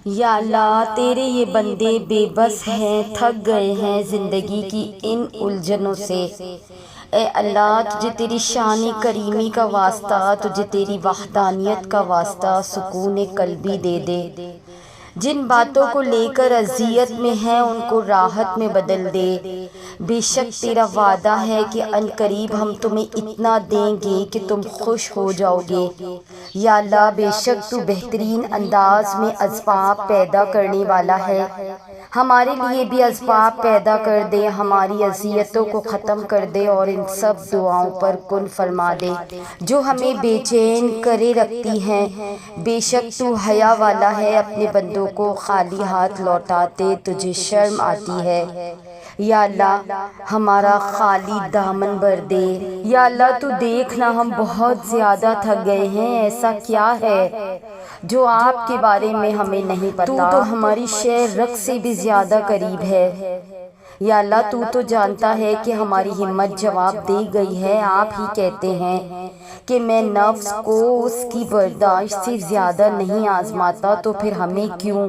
یا اللہ تیرے یہ بندے بے بس ہیں، تھک گئے ہیں زندگی کی ان الجھنوں سے۔ اے اللہ تجھے تیری شان کریمی کا واسطہ، تجھے تیری وحدانیت کا واسطہ سکون قلبی دے دے۔ جن باتوں کو لے کر اذیت میں ہیں ان کو راحت میں بدل دے۔ بے شک تیرا وعدہ ہے کہ عنقریب ہم تمہیں اتنا دیں گے کہ تم خوش ہو جاؤ گے۔ یا اللہ بے شک تو بہترین انداز میں اسباب پیدا کرنے والا ہے، ہمارے لیے بھی اسباب پیدا کر دے، ہماری اذیتوں کو ختم کر دے اور ان سب دعاؤں پر کن فرما دے جو ہمیں بے چین کرے رکھتی ہیں۔ بے شک تو حیا والا ہے، اپنے بندوں کو خالی ہاتھ لوٹاتے تجھے شرم آتی ہے۔ یا اللہ ہمارا خالی دامن بھر دے۔ یا اللہ تو دیکھنا ہم بہت زیادہ تھک گئے ہیں، ایسا کیا ہے جو آپ کے بارے میں ہمیں نہیں پتا؟ تو ہماری شہ رگ سے بھی زیادہ قریب ہے۔ یا اللہ تو جانتا ہے کہ ہماری ہمت جواب دے گئی ہے۔ آپ ہی کہتے ہیں کہ میں نفس کو اس کی برداشت سے زیادہ نہیں آزماتا، تو پھر ہمیں کیوں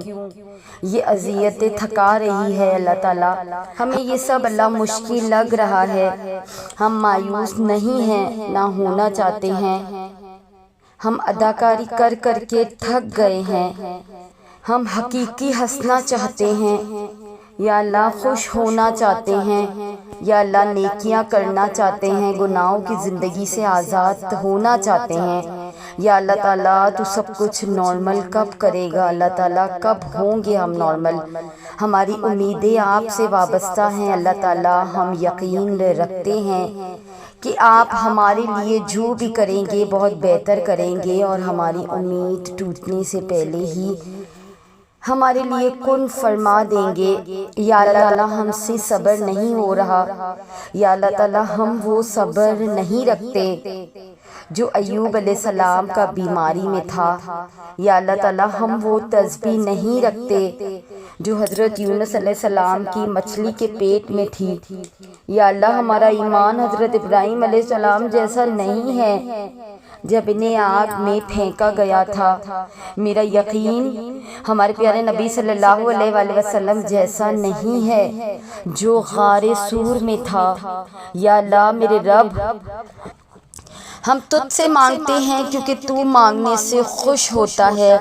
یہ اذیتیں تھکا رہی ہے؟ اللہ تعالیٰ ہمیں یہ سب اللہ مشکل لگ رہا ہے، ہم مایوس نہیں ہیں نہ ہونا چاہتے ہیں، ہم اداکاری کر کر کے تھک گئے ہیں، ہم حقیقی ہنسنا چاہتے ہیں۔ یا اللہ خوش ہونا چاہتے ہیں، یا اللہ نیکیاں کرنا چاہتے ہیں، گناہوں کی زندگی سے آزاد ہونا چاہتے ہیں۔ یا اللہ تعالیٰ تو سب کچھ نارمل کب کرے گا؟ اللہ تعالیٰ کب ہوں گے ہم نارمل؟ ہماری امیدیں آپ سے وابستہ ہیں اللہ تعالیٰ، ہم یقین رکھتے ہیں کہ آپ ہمارے لیے جو بھی کریں گے بہت بہتر کریں گے، اور ہماری امید ٹوٹنے سے پہلے ہی ہمارے لیے کن فرما دیں گے۔ یا اللہ تعالیٰ ہم سے صبر نہیں ہو رہا، یا اللہ تعالیٰ ہم وہ صبر نہیں رکھتے جو ایوب علیہ السلام کا بیماری میں تھا۔ یا اللہ تعالیٰ ہم وہ تسبیح نہیں رکھتے جو حضرت یونس علیہ السلام کی مچھلی کے پیٹ میں تھی۔ یا اللہ ہمارا ایمان حضرت ابراہیم علیہ السلام جیسا نہیں ہے جب انہیں آگ میں پھینکا گیا تھا۔ میرا یقین ہمارے پیارے نبی صلی اللہ علیہ وآلہ وسلم جیسا نہیں ہے جو غار سور میں تھا۔ یا اللہ میرے رب ہم تجھ سے مانگتے ہیں کیونکہ تو مانگنے سے خوش ہوتا ہے،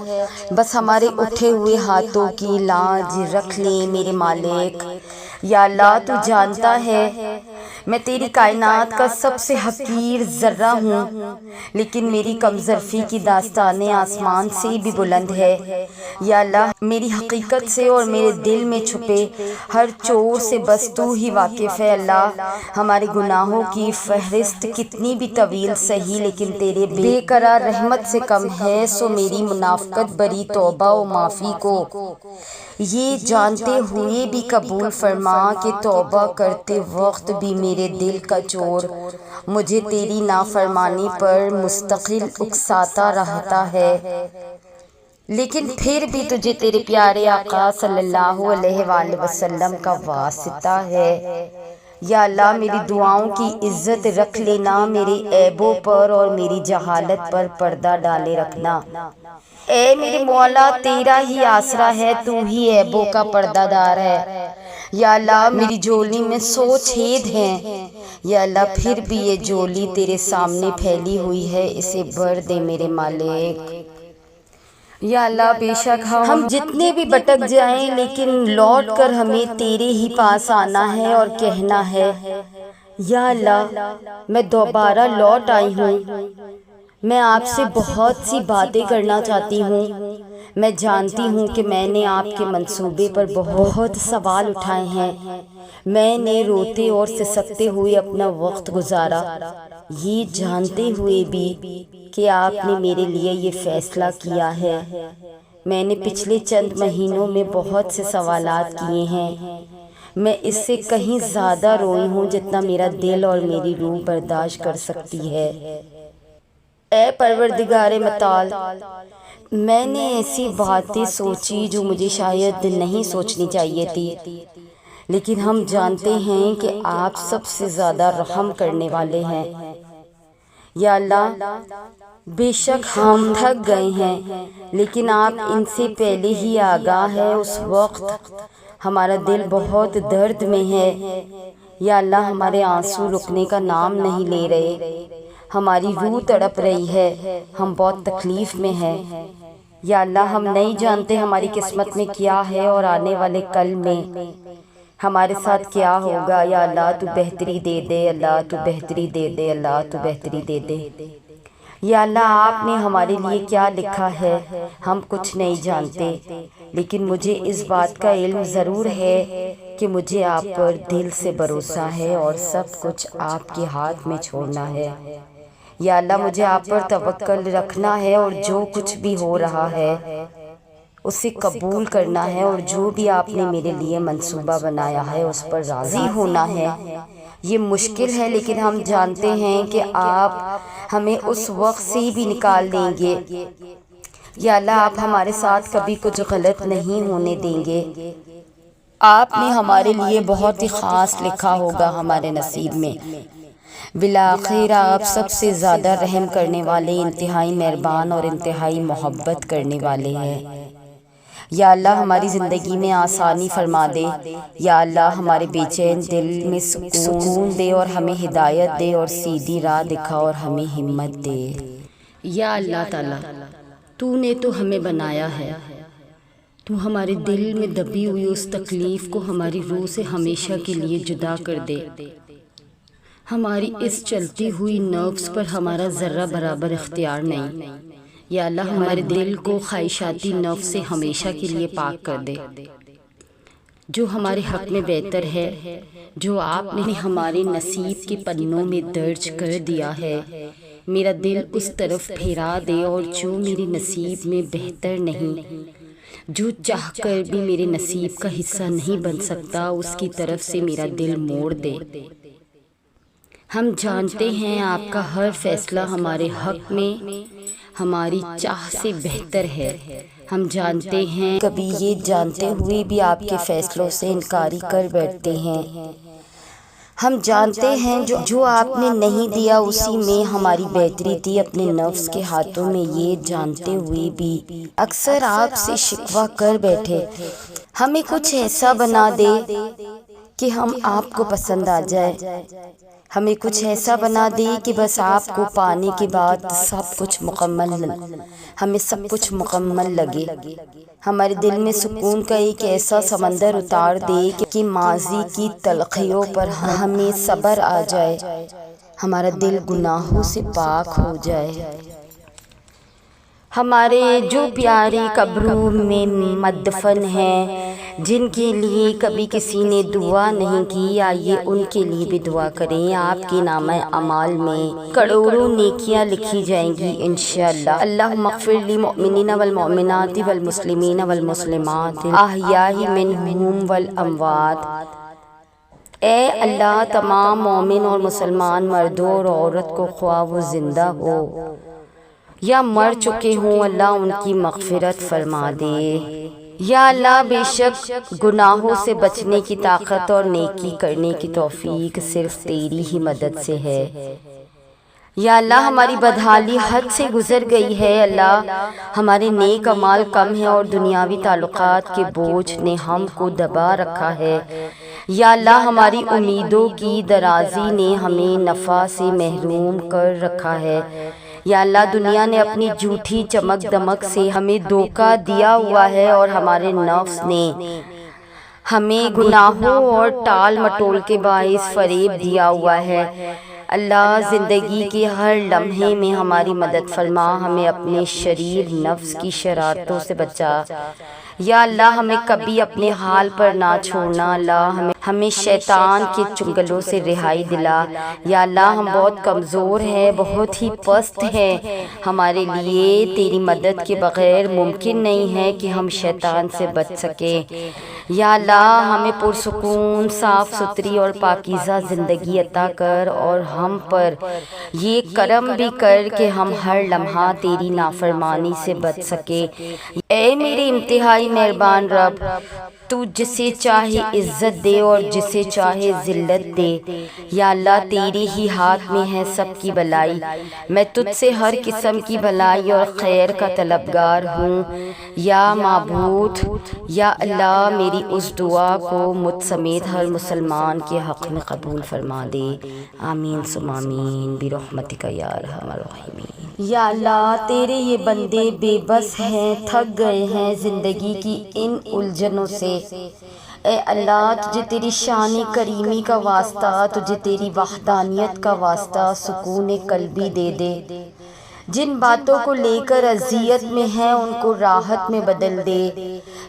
بس ہمارے اٹھے ہوئے ہاتھوں کی لاج رکھ لیں میرے مالک۔ یا اللہ تو جانتا ہے میں تیری کائنات کا سب سے حقیر ذرہ ہوں، لیکن میری کمظرفی کی داستان آسمان سے بھی بلند ہے۔ یا اللہ میری حقیقت سے اور میرے دل میں چھپے ہر چور سے بس تو ہی واقف ہے۔ اللہ ہمارے گناہوں کی فہرست کتنی بھی طویل سہی لیکن تیرے بے قرار رحمت سے کم ہے، سو میری منافقت بری توبہ و معافی کو یہ جانتے ہوئے بھی قبول فرما کہ توبہ کرتے وقت بھی میرے دل کا چور مجھے تیری نافرمانی پر مستقل اکساتا رہتا ہے، لیکن پھر بھی تجھے تیرے پیارے آقا صلی اللہ علیہ وآلہ وسلم کا واسطہ ہے۔ یا اللہ میری دعاؤں کی عزت رکھ لینا، میرے عیبوں پر اور میری جہالت پر پردہ ڈالے رکھنا۔ اے میرے مولا تیرا ہی آسرا ہے، تو ہی عیبوں کا پردہ دار ہے۔ یا اللہ میری جھولی میں 100 چھید ہیں، یا اللہ پھر بھی یہ جھولی تیرے سامنے پھیلی ہوئی ہے، اسے بھر دے میرے مالک۔ یا اللہ بے شک ہم جتنے بھی بھٹک جائیں لیکن لوٹ کر ہمیں تیرے ہی پاس آنا ہے اور کہنا ہے یا اللہ میں دوبارہ لوٹ آئی ہوں، میں آپ سے بہت سی باتیں کرنا چاہتی ہوں۔ میں جانتی ہوں کہ میں نے آپ کے منصوبے پر بہت سوال اٹھائے ہیں، میں نے روتے اور سسکتے ہوئے اپنا وقت گزارا، یہ جانتے ہوئے بھی کہ آپ نے میرے لیے یہ فیصلہ کیا ہے۔ میں نے پچھلے چند مہینوں میں بہت سے سوالات کیے ہیں، میں اس سے کہیں زیادہ روئی ہوں جتنا میرا دل اور میری روح برداشت کر سکتی ہے۔ اے پروردگار متعال میں نے ایسی باتیں سوچی جو مجھے شاید نہیں سوچنی چاہیے تھی، لیکن ہم جانتے ہیں کہ آپ سب سے زیادہ رحم کرنے والے ہیں۔ یا اللہ بے شک ہم تھک گئے ہیں، لیکن آپ ان سے پہلے ہی آگاہ ہے۔ اس وقت ہمارا دل بہت درد میں ہے، یا اللہ ہمارے آنسو رکنے کا نام نہیں لے رہے، ہماری روح تڑپ رہی ہے، ہم بہت تکلیف میں ہیں۔ یا اللہ ہم نہیں جانتے ہماری قسمت میں کیا ہے اور آنے والے کل میں ہمارے ساتھ کیا ہوگا۔ یا اللہ تو بہتری دے دے، اللہ تو بہتری دے دے، اللہ تو بہتری دے دے۔ یا اللہ آپ نے ہمارے لیے کیا لکھا ہے ہم کچھ نہیں جانتے، لیکن مجھے اس بات کا علم ضرور ہے کہ مجھے آپ پر دل سے بھروسہ ہے اور سب کچھ آپ کے ہاتھ میں چھوڑنا ہے۔ یا اللہ مجھے آپ پر توکل رکھنا ہے اور جو کچھ بھی ہو رہا ہے اسے قبول کرنا ہے، اور جو بھی آپ نے میرے لیے منصوبہ بنایا ہے اس پر راضی ہونا ہے۔ یہ مشکل ہے لیکن ہم جانتے ہیں کہ آپ ہمیں اس وقت سے بھی نکال دیں گے۔ یا اللہ آپ ہمارے ساتھ کبھی کچھ غلط نہیں ہونے دیں گے، آپ نے ہمارے لیے بہت ہی خاص لکھا ہوگا ہمارے نصیب میں۔ بالآخر آپ سب سے زیادہ رحم کرنے والے، انتہائی مہربان اور انتہائی محبت کرنے والے ہیں۔ یا اللہ ہماری زندگی میں آسانی فرما دے، یا اللہ ہمارے بے چین دل میں سکون دے اور ہمیں ہدایت دے اور سیدھی راہ دکھا اور ہمیں ہمت دے۔ یا اللہ تعالیٰ تو نے تو ہمیں بنایا ہے، تو ہمارے دل میں دبی ہوئی اس تکلیف کو ہماری روح سے ہمیشہ کے لیے جدا کر دے۔ ہماری اس چلتی ہوئی نفس پر ہمارا ذرہ برابر اختیار نہیں۔ یا اللہ ہمارے دل کو خواہشاتی نفس سے ہمیشہ کے لیے پاک کر دے۔ جو ہمارے حق میں بہتر ہے، جو آپ نے ہمارے نصیب کے پنوں میں درج کر دیا ہے، میرا دل اس طرف پھیرا دے، اور جو میرے نصیب میں بہتر نہیں، جو چاہ کر بھی میرے نصیب کا حصہ نہیں بن سکتا، اس کی طرف سے میرا دل موڑ دے۔ ہم جانتے ہیں آپ کا ہر فیصلہ ہمارے حق میں ہماری چاہ سے بہتر ہے۔ ہم جانتے ہیں کبھی یہ جانتے ہوئے بھی آپ کے فیصلوں سے انکاری کر بیٹھتے ہیں۔ ہم جانتے ہیں جو آپ نے نہیں دیا اسی میں ہماری بہتری تھی، اپنے نفس کے ہاتھوں میں یہ جانتے ہوئے بھی اکثر آپ سے شکوہ کر بیٹھے۔ ہمیں کچھ ایسا بنا دے کہ ہم آپ کو پسند آ جائے، ہمیں کچھ ایسا بنا دے کہ بس آپ کو پانے کے بعد ہمیں سب کچھ مکمل لگے۔ ہمارے دل میں سکون کا ایک ایسا سمندر اتار دے کہ ماضی کی تلخیوں پر ہمیں صبر آ جائے، ہمارا دل گناہوں سے پاک ہو جائے۔ ہمارے جو پیارے قبروں میں مدفن ہیں، جن کے لیے کبھی کسی نے دعا نہیں کی، آئیے ان کے لیے بھی دعا کریں۔ آپ کے نامہ اعمال میں کروڑوں نیکیاں لکھی جائیں گی انشاءاللہ۔ اللہم اغفر للمؤمنین والمؤمنات والمسلمین والمسلمات الاحیاء منہم والاموات۔ اے اللہ تمام مومن اور مسلمان مردوں اور عورت کو، خواہ وہ زندہ ہو یا مر چکے ہوں، اللہ ان کی مغفرت فرما دے۔ یا اللہ بے شک گناہوں سے بچنے کی طاقت اور نیکی کرنے کی توفیق صرف تیری ہی مدد سے ہے۔ یا اللہ ہماری بدحالی حد سے گزر گئی ہے، اللہ ہمارے نیک اعمال کم ہیں اور دنیاوی تعلقات کے بوجھ نے ہم کو دبا رکھا ہے۔ یا اللہ ہماری امیدوں کی درازی نے ہمیں نفع سے محروم کر رکھا ہے۔ یا اللہ دنیا نے اپنی جھوٹی چمک دمک سے ہمیں دھوکہ دیا ہوا ہے، اور ہمارے نفس نے ہمیں گناہوں اور ٹال مٹول کے باعث فریب دیا ہوا ہے۔ اللہ زندگی کے ہر لمحے میں ہماری مدد فرما، ہمیں اپنے شریر نفس کی شرارتوں سے بچا۔ یا اللہ ہمیں کبھی اپنے حال پر نہ چھوڑنا، اللہ ہمیں شیطان کے چنگلوں سے رہائی دلا۔ یا اللہ ہم بہت کمزور ہیں، بہت ہی پست ہیں، ہمارے لیے تیری مدد کے بغیر ممکن نہیں ہے کہ ہم شیطان سے بچ سکیں۔ یا اللہ ہمیں پرسکون، صاف ستھری اور پاکیزہ زندگی عطا کر، اور ہم پر یہ کرم بھی کر کہ ہم ہر لمحہ تیری نافرمانی سے بچ سکیں۔ اے میرے انتہائی مہربان رب، تو جسے چاہے عزت دے اور جسے چاہے ذلت دے، یا اللہ تیرے ہی ہاتھ میں ہے سب کی بلائی، میں تجھ سے ہر قسم کی بھلائی اور خیر کا طلبگار ہوں۔ یا معبود، یا اللہ میری اس دعا کو مجھ سمیت ہر مسلمان کے حق میں قبول فرما دے، آمین ثم آمین برحمتک یا ارحم الراحمین۔ یا اللہ تیرے یہ بندے بے بس ہیں، تھک گئے ہیں زندگی کی ان الجھنوں سے، اے اللہ تجھے تیری شان کریمی کا واسطہ، تجھے تیری وحدانیت کا واسطہ سکون قلبی دے دے۔ جن باتوں کو لے کر اذیت میں ہیں ان کو راحت میں بدل دے۔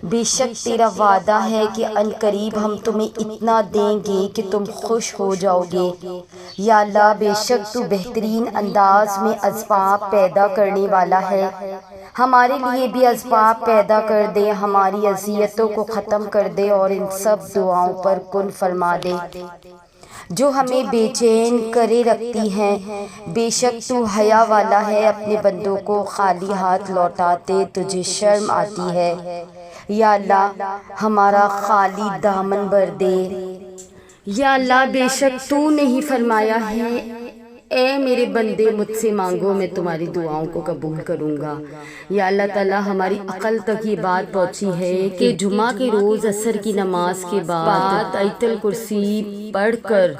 بے شک تیرا وعدہ ہے کہ ان قریب ہم تمہیں اتنا دیں گے کہ تم خوش ہو جاؤ گے۔ یا اللہ بے شک تو بہترین انداز میں اسباب پیدا کرنے والا ہے، ہمارے لیے بھی اسباب پیدا کر دے، ہماری اذیتوں کو ختم کر دے اور ان سب دعاؤں پر کن فرما دے جو ہمیں بے چین کرے رکھتی ہیں۔ بے شک تو حیا والا ہے، اپنے بندوں کو خالی ہاتھ لوٹاتے تجھے شرم آتی ہے۔ یا اللہ ہمارا خالی دامن بھر دے۔ یا اللہ بے شک تو نے ہی فرمایا ہے، اے میرے بندے مجھ سے مانگو میں تمہاری دعاؤں کو قبول کروں گا۔ یا اللہ تعالیٰ ہماری عقل تک یہ بات پہنچی ہے کہ جمعہ کے روز عصر کی نماز کے بعد آیت الکرسی پڑھ کر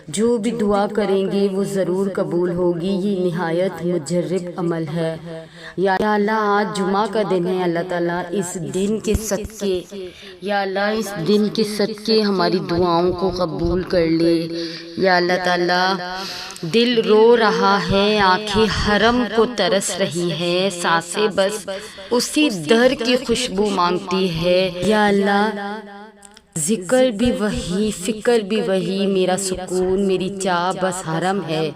جو بھی دعا کریں گے وہ ضرور قبول ہوگی، یہ نہایت مجرب عمل ہے۔ یا اللہ آج جمعہ کا دن ہے، اللہ تعالیٰ اس دن کے صدقے، یا اللہ اس دن کے صدقے ہماری دعاؤں کو قبول کر لے۔ یا اللہ تعالیٰ دل رو رہا ہے، آنکھیں حرم کو ترس رہی ہے، سانسیں بس اسی در کی خوشبو مانگتی ہے۔ یا اللہ ذکر بھی وہی، فکر بھی وہی، میرا سکون میری چاہ بس حرم ہے۔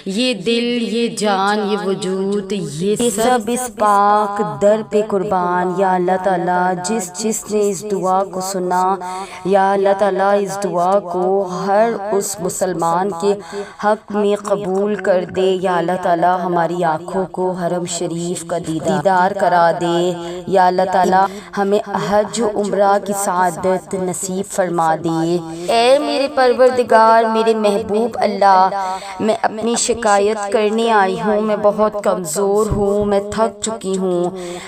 یہ دل، یہ جان، یہ وجود، یہ سب اس پاک در پہ قربان۔ یا اللہ تعالیٰ جس نے اس دعا کو سنا، یا اللہ تعالیٰ اس دعا کو ہر اس مسلمان کے حق میں قبول کر دے۔ یا اللہ تعالیٰ ہماری آنکھوں کو حرم شریف کا دیدار کرا دے۔ یا اللہ تعالیٰ ہمیں حج و عمرہ کی سعادت نصیب فرما دے۔ اے میرے پروردگار، میرے محبوب اللہ، میں اپنی شکایت کرنے آئی ہوں، میں بہت کمزور ہوں، میں تھک چکی ہوں۔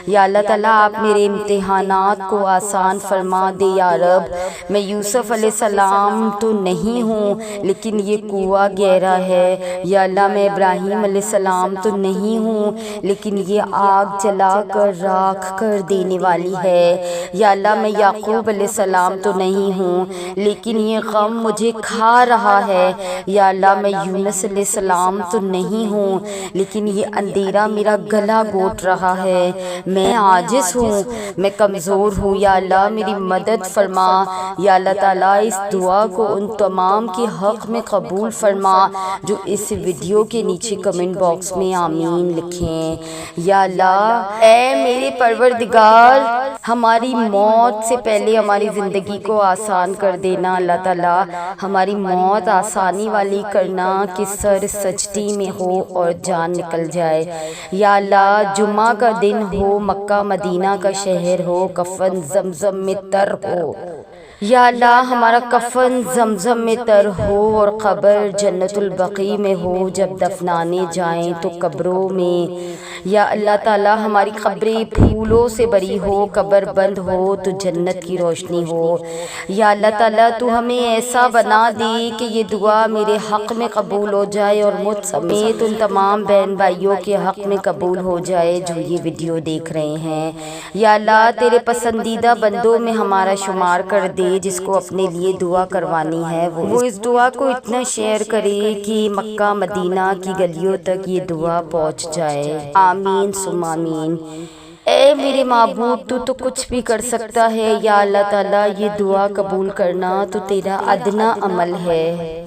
یا اللہ تعالیٰ آپ میرے امتحانات کو آسان فرما دے۔ یا رب میں یوسف علیہ السلام تو نہیں ہوں لیکن یہ کنواں گہرا ہے۔ یا اللہ میں ابراہیم علیہ السلام تو نہیں ہوں لیکن یہ آگ جلا کر راکھ کر دینے والی ہے۔ یا اللہ میں یعقوب علیہ السلام تو نہیں ہوں لیکن یہ غم مجھے کھا رہا ہے۔ یا اللہ میں یونس علیہ السلام تو نہیں ہوں لیکن یہ اندھیرا میرا گلا گھونٹ رہا ہے، میں عاجز ہوں، میں کمزور ہوں۔ یا اللہ میری مدد فرما۔ یا اللہ تعالیٰ اس دعا کو ان تمام کے حق میں قبول فرما جو اس ویڈیو کے نیچے کمنٹ باکس میں آمین لکھیں۔ یا اللہ اے میرے پروردگار، ہماری موت سے پہلے ہماری زندگی کو آسان کر دینا۔ اللہ تعالیٰ ہماری موت آسانی والی کرنا کہ سر سجدے میں ہو اور جان نکل جائے۔ یا اللہ جمعہ کا دن ہو، مکہ مدینہ کا شہر ہو، کفن زمزم میں تر ہو۔ یا اللہ ہمارا کفن زمزم میں تر ہو اور قبر جنت البقیع میں ہو، جب دفنانے جائیں تو قبروں میں۔ یا اللہ تعالیٰ ہماری قبریں پھولوں سے بری ہو، قبر بند ہو تو جنت کی روشنی ہو۔ یا اللہ تعالیٰ تو ہمیں ایسا بنا دے کہ یہ دعا میرے حق میں قبول ہو جائے اور مجھ سمیت ان تمام بہن بھائیوں کے حق میں قبول ہو جائے جو یہ ویڈیو دیکھ رہے ہیں۔ یا اللہ تیرے پسندیدہ بندوں میں ہمارا شمار کر دے، جس کو اپنے لیے دعا کروانی ہے وہ اس دعا کو اتنا شیئر کرے کہ مکہ مدینہ کی گلیوں تک یہ دعا پہنچ جائے، آمین ثم آمین۔ اے میرے معبود تو کچھ بھی کر سکتا ہے۔ یا اللہ تعالیٰ یہ دعا قبول کرنا تو تیرا ادنا عمل ہے۔